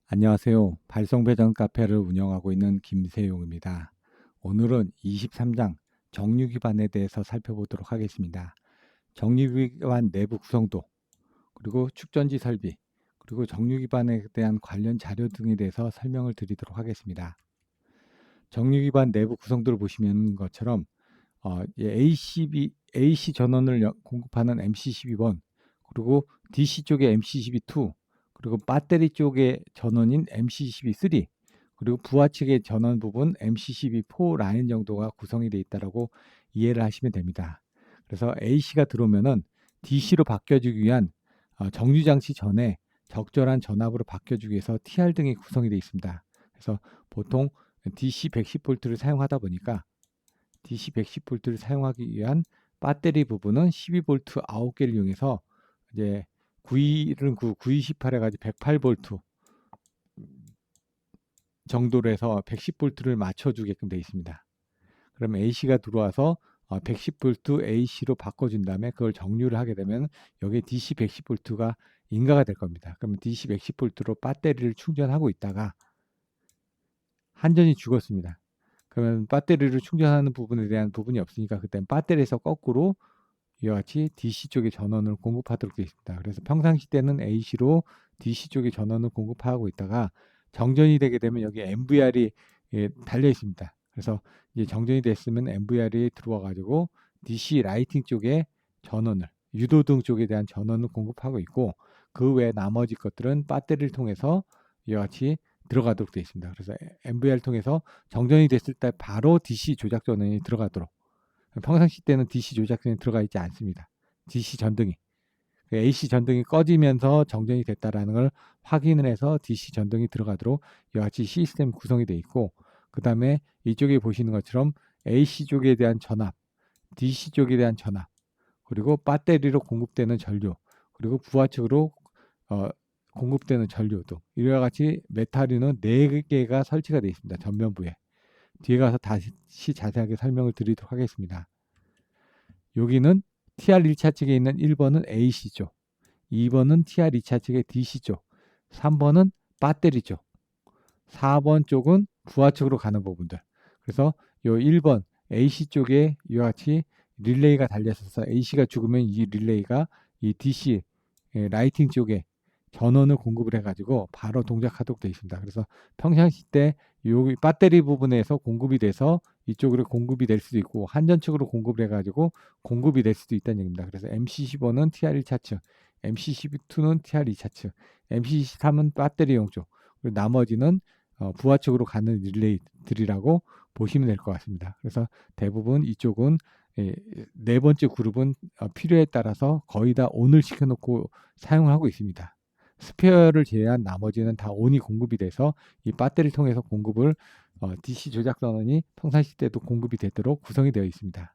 안녕하세요. 발송배전 카페를 운영하고 있는 김세용입니다. 오늘은 23장 정유기반에 대해서 살펴보도록 하겠습니다. 정유기반 내부 구성도, 그리고 축전지 설비, 그리고 정유기반에 대한 관련 자료 등에 대해서 설명을 드리도록 하겠습니다. 정유기반 내부 구성도를 보시는 것처럼 AC 전원을 공급하는 MC12번, 그리고 DC 쪽에 MC12, 그리고 배터리 쪽의 전원인 MC12, 그리고 부하 측의 전원 부분 MC12 라인 정도가 구성이 되어 있다고 이해를 하시면 됩니다. 그래서 AC가 들어오면은 DC로 바뀌어주기 위한 정유 장치 전에 적절한 전압으로 바뀌어주기 위해서 TR 등이 구성이 되어 있습니다. 그래서 보통 DC 110V를 사용하다 보니까 DC 110V를 사용하기 위한 배터리 부분은 12V 9개를 이용해서 이제 921은 9, 9218 해가지고 108V 정도로 해서 110V를 맞춰주게끔 되어 있습니다. 그러면 AC가 들어와서 110V AC로 바꿔준 다음에 그걸 정류를 하게 되면 여기에 DC 110V가 인가가 될 겁니다. 그러면 DC 110V로 배터리를 충전하고 있다가 한전이 죽었습니다. 그러면 배터리를 충전하는 부분에 대한 부분이 없으니까 그때는 배터리에서 거꾸로 이와 같이 DC 쪽에 전원을 공급하도록 되어 있습니다. 그래서 평상시 때는 AC로 DC 쪽에 전원을 공급하고 있다가 정전이 되게 되면 여기 MVR이 달려 있습니다. 그래서 이제 정전이 됐으면 MVR이 들어와 가지고 DC 라이팅 쪽에 전원을, 유도등 쪽에 대한 전원을 공급하고 있고, 그 외 나머지 것들은 배터리를 통해서 이와 같이 들어가도록 되어 있습니다. 그래서 MVR을 통해서 정전이 됐을 때 바로 DC 조작 전원이 들어가도록. 평상시 때는 DC 조작전이 들어가 있지 않습니다. DC 전등이. AC 전등이 꺼지면서 정전이 됐다라는 걸 확인을 해서 DC 전등이 들어가도록 이와 같이 시스템 구성이 되어 있고, 그 다음에 이쪽에 보시는 것처럼 AC 쪽에 대한 전압, DC 쪽에 대한 전압, 그리고 배터리로 공급되는 전류, 그리고 부하측으로 공급되는 전류 등 이와 같이 메타류는 4개가 설치가 되어 있습니다. 전면부에. 뒤에 가서 다시 자세하게 설명을 드리도록 하겠습니다. 여기는 TR1차 측에 있는 1번은 AC죠. 2번은 TR2차 측의 DC죠. 3번은 배터리 쪽. 4번 쪽은 부하 측으로 가는 부분들. 그래서 요 1번 AC 쪽에 이와 같이 릴레이가 달려있어서 AC가 죽으면 이 릴레이가 이 DC 라이팅 쪽에 전원을 공급을 해가지고 바로 동작하도록 되어 있습니다. 그래서 평상시 때 여기 배터리 부분에서 공급이 돼서 이쪽으로 공급이 될 수도 있고 한전 측으로 공급을 해가지고 공급이 될 수도 있다는 얘기입니다. 그래서 MC15는 TR1차 측, MC12는 TR2차 측, MC13은 배터리용 쪽, 그리고 나머지는 부하 측으로 가는 릴레이들이라고 보시면 될 것 같습니다. 그래서 대부분 이쪽은 네 번째 그룹은 필요에 따라서 거의 다 온을 시켜놓고 사용을 하고 있습니다. 스페어를 제외한 나머지는 다 온이 공급이 돼서 이 배터리를 통해서 공급을 DC 조작 전원이 평상시 때도 공급이 되도록 구성이 되어 있습니다.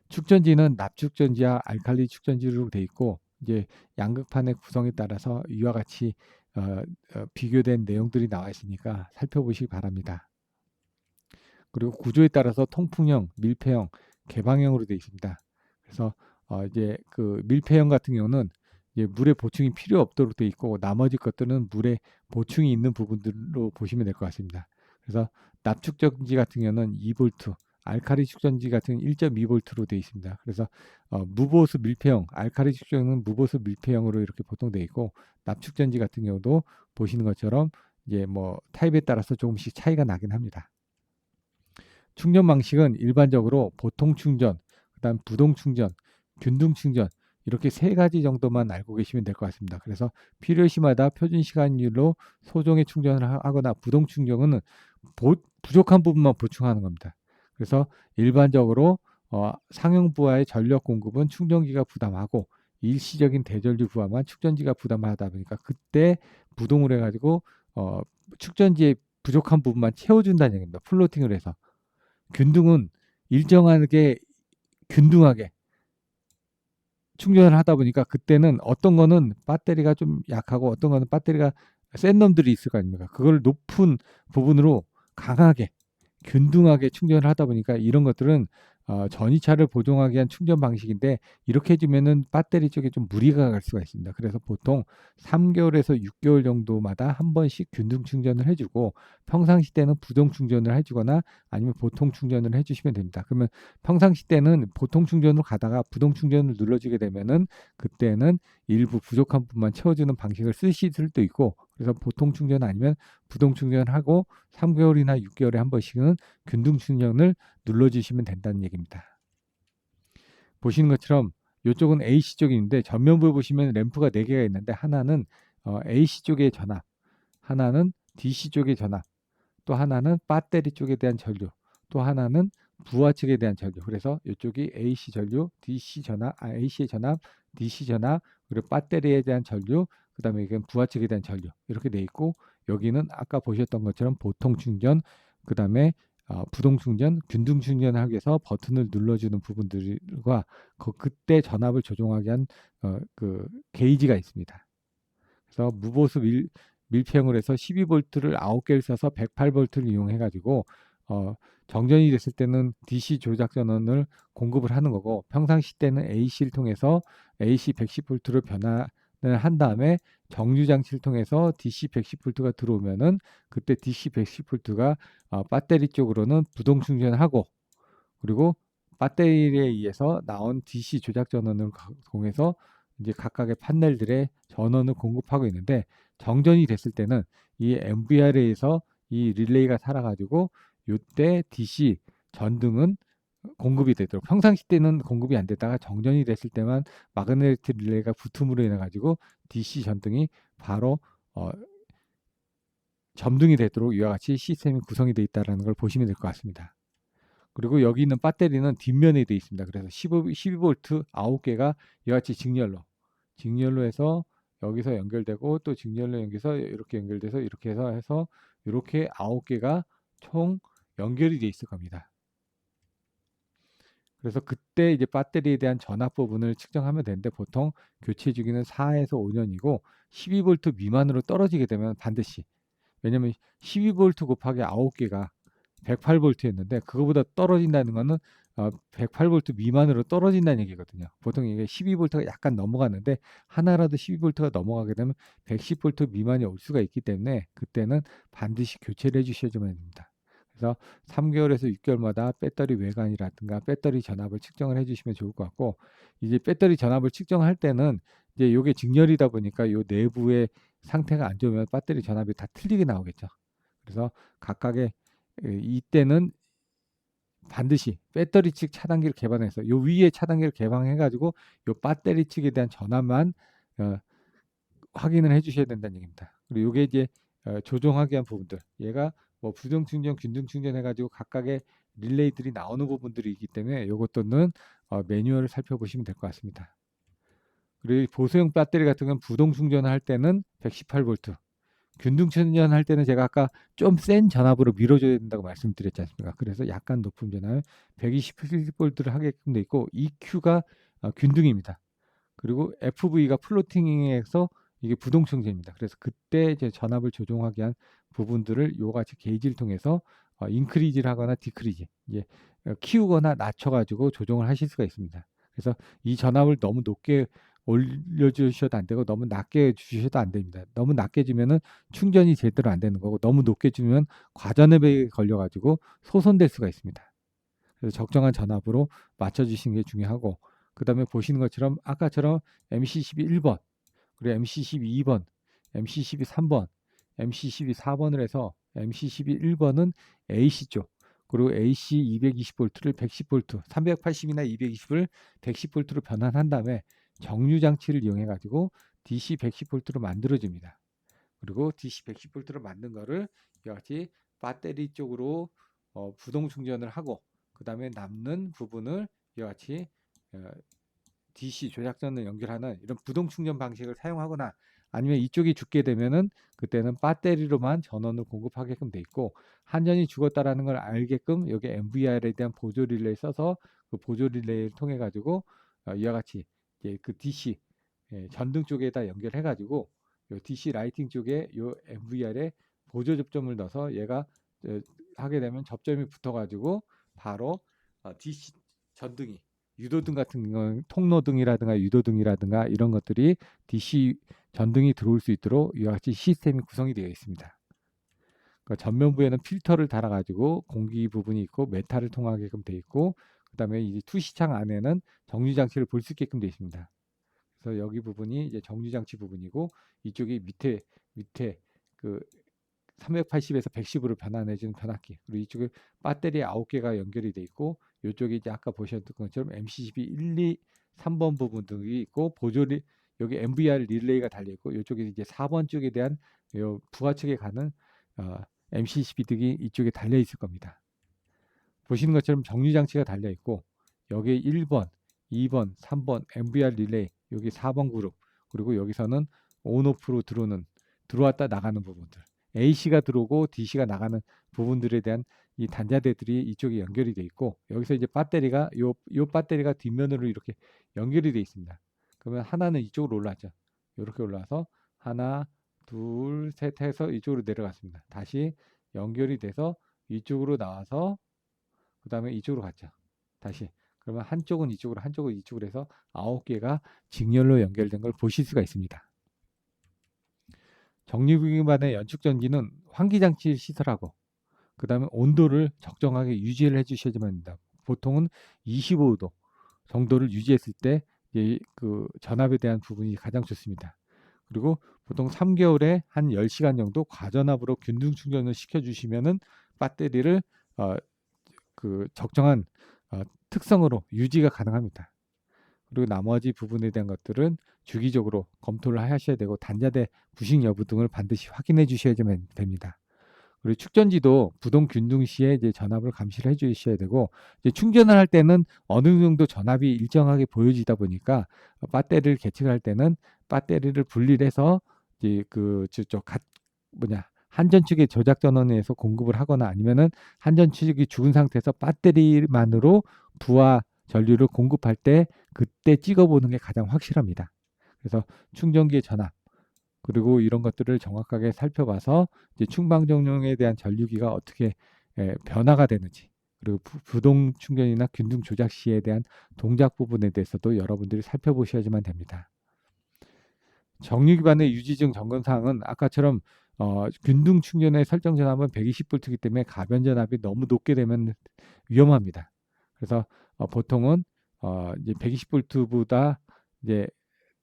축전지는 납축전지와 알칼리 축전지로 되어 있고, 이제 양극판의 구성에 따라서 이와 같이 비교된 내용들이 나와 있으니까 살펴보시기 바랍니다. 그리고 구조에 따라서 통풍형, 밀폐형, 개방형으로 되어 있습니다. 그래서 이제 그 밀폐형 같은 경우는 이제 물의 보충이 필요 없도록 되어 있고, 나머지 것들은 물에 보충이 있는 부분들로 보시면 될 것 같습니다. 그래서 납축전지 같은 경우는 2V, 알칼리 축전지 같은 1.2V로 되어 있습니다. 그래서 무보수 밀폐형, 알칼리 축전은 무보수 밀폐형으로 이렇게 보통 되어 있고, 납축전지 같은 경우도 보시는 것처럼 이제 뭐 타입에 따라서 조금씩 차이가 나긴 합니다. 충전 방식은 일반적으로 보통 충전, 그다음 부동 충전, 균등 충전 이렇게 3가지 정도만 알고 계시면 될 것 같습니다. 그래서 필요시마다 표준 시간율로 소정의 충전을 하거나 부동 충전은 부족한 부분만 보충하는 겁니다. 그래서 일반적으로 상용 부하의 전력 공급은 충전기가 부담하고 일시적인 대전류 부하만 축전지가 부담하다 보니까 그때 부동을 해가지고 축전지의 부족한 부분만 채워준다는 얘기입니다. 플로팅을 해서. 균등은 일정하게 균등하게 충전을 하다 보니까 그때는 어떤 거는 배터리가 좀 약하고 어떤 거는 배터리가 센 놈들이 있을 거 아닙니까? 그걸 높은 부분으로 강하게 균등하게 충전을 하다 보니까 이런 것들은 전이차를 보정하기 위한 충전 방식인데 이렇게 해주면은 배터리 쪽에 좀 무리가 갈 수가 있습니다. 그래서 보통 3개월에서 6개월 정도마다 한 번씩 균등 충전을 해주고 평상시 때는 부동 충전을 해주거나 아니면 보통 충전을 해주시면 됩니다. 그러면 평상시 때는 보통 충전으로 가다가 부동 충전을 눌러주게 되면은 그때는 일부 부족한 부분만 채워주는 방식을 쓰실 수도 있고 그래서 보통 충전 아니면 부동 충전하고 3개월이나 6개월에 한 번씩은 균등 충전을 눌러주시면 된다는 얘기입니다. 보시는 것처럼 이쪽은 AC 쪽인데 전면부에 보시면 램프가 4개가 있는데 하나는 AC 쪽의 전압, 하나는 DC 쪽의 전압, 또 하나는 배터리 쪽에 대한 전류, 또 하나는 부하 측에 대한 전류. 그래서 이쪽이 AC 전류, DC 전압, AC의 전압, DC 전압, 그리고 배터리에 대한 전류, 그다음에 이건 부하 측에 대한 전류 이렇게 돼 있고 여기는 아까 보셨던 것처럼 보통 충전, 그다음에 부동 충전, 균등 충전을 하기 위해서 버튼을 눌러주는 부분들과 그때 전압을 조정하기 위한 그 게이지가 있습니다. 그래서 무보수 밀폐형을 해서 12V를 9개를 써서 108V를 이용해 가지고 정전이 됐을 때는 DC 조작 전원을 공급을 하는 거고 평상시 때는 AC를 통해서 AC 110V로 변환을 한 다음에 정류 장치를 통해서 DC 110V가 들어오면은 그때 DC 110V가 배터리 쪽으로는 부동 충전하고 그리고 배터리에 의해서 나온 DC 조작 전원을 통해서 이제 각각의 판넬들의 전원을 공급하고 있는데 정전이 됐을 때는 이 MVR에서 이 릴레이가 살아가지고 이때 DC 전등은 공급이 되도록 평상시 때는 공급이 안 되다가 정전이 됐을 때만 마그네틱 릴레이가 붙음으로 인해 가지고 DC 전등이 바로 점등이 되도록 이와 같이 시스템이 구성이 되어 있다는 걸 보시면 될 것 같습니다. 그리고 여기 있는 배터리는 뒷면에 되어 있습니다. 그래서 12V 9개가 이와 같이 직렬로 해서 여기서 연결되고 또 직렬로 연결해서 이렇게 연결돼서 이렇게 해서 이렇게 9개가 총 연결이 되어 있을 겁니다. 그래서 그때 이제 배터리에 대한 전압 부분을 측정하면 되는데 보통 교체 주기는 4에서 5년이고 12V 미만으로 떨어지게 되면 반드시 왜냐면 12V 곱하기 9개가 108V였는데 그거보다 떨어진다는 거는 108V 미만으로 떨어진다는 얘기거든요. 보통 이게 12V가 약간 넘어가는데 하나라도 12V가 넘어가게 되면 110V 미만이 올 수가 있기 때문에 그때는 반드시 교체를 해주셔야만 됩니다. 그래서 3개월에서 6개월마다 배터리 외관이라든가 배터리 전압을 측정을 해주시면 좋을 것 같고 이제 배터리 전압을 측정할 때는 이제 이게 직렬이다 보니까 이 내부의 상태가 안 좋으면 배터리 전압이 다 틀리게 나오겠죠. 그래서 각각의 이때는 반드시 배터리 측 차단기를 개방해서 요 위에 차단기를 개방해 가지고 요 배터리 측에 대한 전압만 어, 확인을 해 주셔야 된다는 얘기입니다. 그리고 요게 이제 조정하기 위한 부분들 얘가 뭐 부정 충전, 균등 충전 해 가지고 각각의 릴레이들이 나오는 부분들이 있기 때문에 요것들은 매뉴얼을 살펴보시면 될 것 같습니다. 그리고 보수형 배터리 같은 경우는 부동 충전을 할 때는 118V 균등 충전할 때는 제가 아까 좀 센 전압으로 밀어줘야 된다고 말씀드렸지 않습니까? 그래서 약간 높은 전압 120V를 하게끔 돼 있고 EQ가 균등입니다. 그리고 FV가 플로팅에서 이게 부동 충전입니다. 그래서 그때 이제 전압을 조정하기 위한 부분들을 요같이 게이지를 통해서 인크리즈를 하거나 디크리즈 이제 키우거나 낮춰가지고 조정을 하실 수가 있습니다. 그래서 이 전압을 너무 높게 올려주셔도 안 되고 너무 낮게 주셔도 안 됩니다. 너무 낮게 주면은 충전이 제대로 안 되는 거고 너무 높게 주면 과전압에 걸려가지고 소선될 수가 있습니다. 그래서 적정한 전압으로 맞춰주시는 게 중요하고 그 다음에 보시는 것처럼 아까처럼 MC12 1번 그리고 MC12 2번 MC12 3번 MC12 4번을 해서 MC12 1번은 AC 쪽 그리고 AC 220V를 110V 380이나 220을 110V로 변환한 다음에 정류 장치를 이용해 가지고 DC 110V로 만들어 줍니다. 그리고 DC 110V로 만든 거를 이와 같이 배터리 쪽으로 부동 충전을 하고 그 다음에 남는 부분을 이와 같이 DC 조작전을 연결하는 이런 부동 충전 방식을 사용하거나 아니면 이쪽이 죽게 되면은 그때는 배터리로만 전원을 공급하게끔 돼 있고 한전이 죽었다라는 걸 알게끔 여기 MVR에 대한 보조 릴레이 써서 그 보조 릴레이를 통해 가지고 이와 같이 그 DC 전등 쪽에다 연결해 가지고 요 DC 라이팅 쪽에 요 MVR에 보조 접점을 넣어서 얘가 하게 되면 접점이 붙어 가지고 바로 DC 전등이 유도등 같은 경우는 통로등이라든가 유도등이라든가 이런 것들이 DC 전등이 들어올 수 있도록 이와 같이 시스템이 구성이 되어 있습니다. 그러니까 전면부에는 필터를 달아가지고 공기 부분이 있고 메탈을 통하게끔 되어 있고, 그 다음에 이 투시창 안에는 정류 장치를 볼 수 있게끔 되어 있습니다. 그래서 여기 부분이 이제 정류 장치 부분이고, 이쪽이 밑에 그 380에서 110으로 변환해주는 변압기, 그리고 이쪽에 배터리 9개가 연결이 되어 있고, 이쪽에 이제 아까 보셨던 것처럼 MCCB 1, 2, 3번 부분들이 있고, 보조리 여기 MVR 릴레이가 달려 있고, 이쪽에 이제 4번 쪽에 대한 요 부하 측에 가는 MCCB 등이 이쪽에 달려 있을 겁니다. 보시는 것처럼 정류 장치가 달려 있고, 여기에 1번, 2번, 3번 MVR 릴레이, 여기 4번 그룹, 그리고 여기서는 온오프로 들어왔다 나가는 부분들, AC가 들어오고 DC가 나가는 부분들에 대한 이 단자대들이 이쪽에 연결이 되어 있고, 여기서 이제 배터리가 요 배터리가 뒷면으로 이렇게 연결이 되어 있습니다. 그러면 하나는 이쪽으로 올라왔죠. 이렇게 올라와서 하나, 둘, 셋 해서 이쪽으로 내려갔습니다. 다시 연결이 돼서 이쪽으로 나와서 그 다음에 이쪽으로 갔죠. 다시. 그러면 한쪽은 이쪽으로, 한쪽은 이쪽으로 해서 9개가 직렬로 연결된 걸 보실 수가 있습니다. 정류 기반의 연축전기는 환기장치 시설하고, 그 다음에 온도를 적정하게 유지를 해주셔야지만 됩니다. 보통은 25도 정도를 유지했을 때 그 전압에 대한 부분이 가장 좋습니다. 그리고 보통 3개월에 한 10시간 정도 과전압으로 균등 충전을 시켜주시면은 배터리를 그 적정한 특성으로 유지가 가능합니다. 그리고 나머지 부분에 대한 것들은 주기적으로 검토를 하셔야 되고, 단자대 부식 여부 등을 반드시 확인해 주셔야 됩니다. 그리고 축전지도 부동 균등 시에 이제 전압을 감시를 해 주셔야 되고, 이제 충전을 할 때는 어느 정도 전압이 일정하게 보여지다 보니까 배터리를 계측할 때는 배터리를 분리해서 이제 그 한전 측의 조작 전원에서 공급을 하거나, 아니면은 한전 측이 죽은 상태에서 배터리만으로 부하 전류를 공급할 때 그때 찍어보는 게 가장 확실합니다. 그래서 충전기의 전압, 그리고 이런 것들을 정확하게 살펴봐서 이제 충방정용에 대한 전류기가 어떻게 변화가 되는지, 그리고 부동 충전이나 균등 조작 시에 대한 동작 부분에 대해서도 여러분들이 살펴보셔야지만 됩니다. 정류 기반의 유지증 점검 사항은 아까처럼 균등 충전의 설정 전압은 120V이기 때문에 가변 전압이 너무 높게 되면 위험합니다. 그래서 보통은 이제 120V보다 이제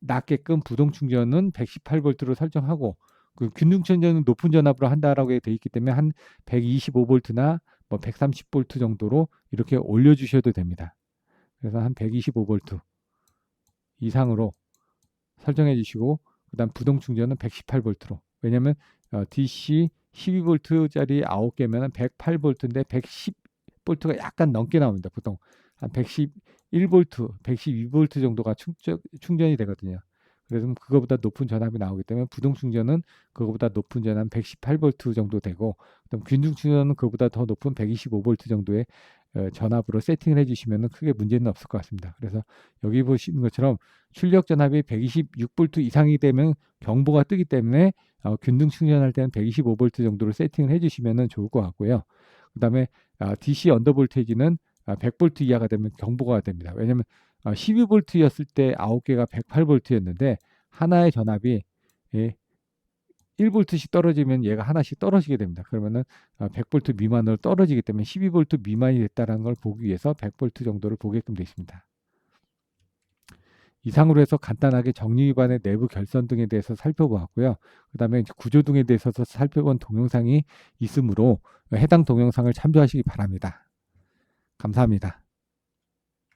낮게끔 부동 충전은 118V로 설정하고, 그 균등 충전은 높은 전압으로 한다라고 되어 있기 때문에 한 125V나 뭐 130V 정도로 이렇게 올려주셔도 됩니다. 그래서 한 125V 이상으로 설정해 주시고, 그다음 부동 충전은 118V로. 왜냐하면 DC 12V짜리 9개면 108V인데 110V가 약간 넘게 나옵니다. 보통 한 111V, 112V 정도가 충전이 되거든요. 그래서 그거보다 높은 전압이 나오기 때문에 부동 충전은 그거보다 높은 전압 118V 정도 되고, 그다음 균등 충전은 그거보다 더 높은 125V 정도의 전압으로 세팅을 해주시면 크게 문제는 없을 것 같습니다. 그래서 여기 보시는 것처럼 출력 전압이 126V 이상이 되면 경보가 뜨기 때문에 균등 충전할 때는 125V 정도로 세팅을 해주시면 좋을 것 같고요. 그 다음에 DC 언더볼테이지는 100V 이하가 되면 경보가 됩니다. 왜냐하면 12V였을 때 9개가 108V였는데 하나의 전압이 1V씩 떨어지면 얘가 하나씩 떨어지게 됩니다. 그러면은 100V 미만으로 떨어지기 때문에 12V 미만이 됐다는 걸 보기 위해서 100V 정도를 보게끔 되어 있습니다. 이상으로 해서 간단하게 정류 기반의 내부 결선 등에 대해서 살펴보았고요. 그 다음에 구조 등에 대해서 살펴본 동영상이 있으므로 해당 동영상을 참조하시기 바랍니다. 감사합니다.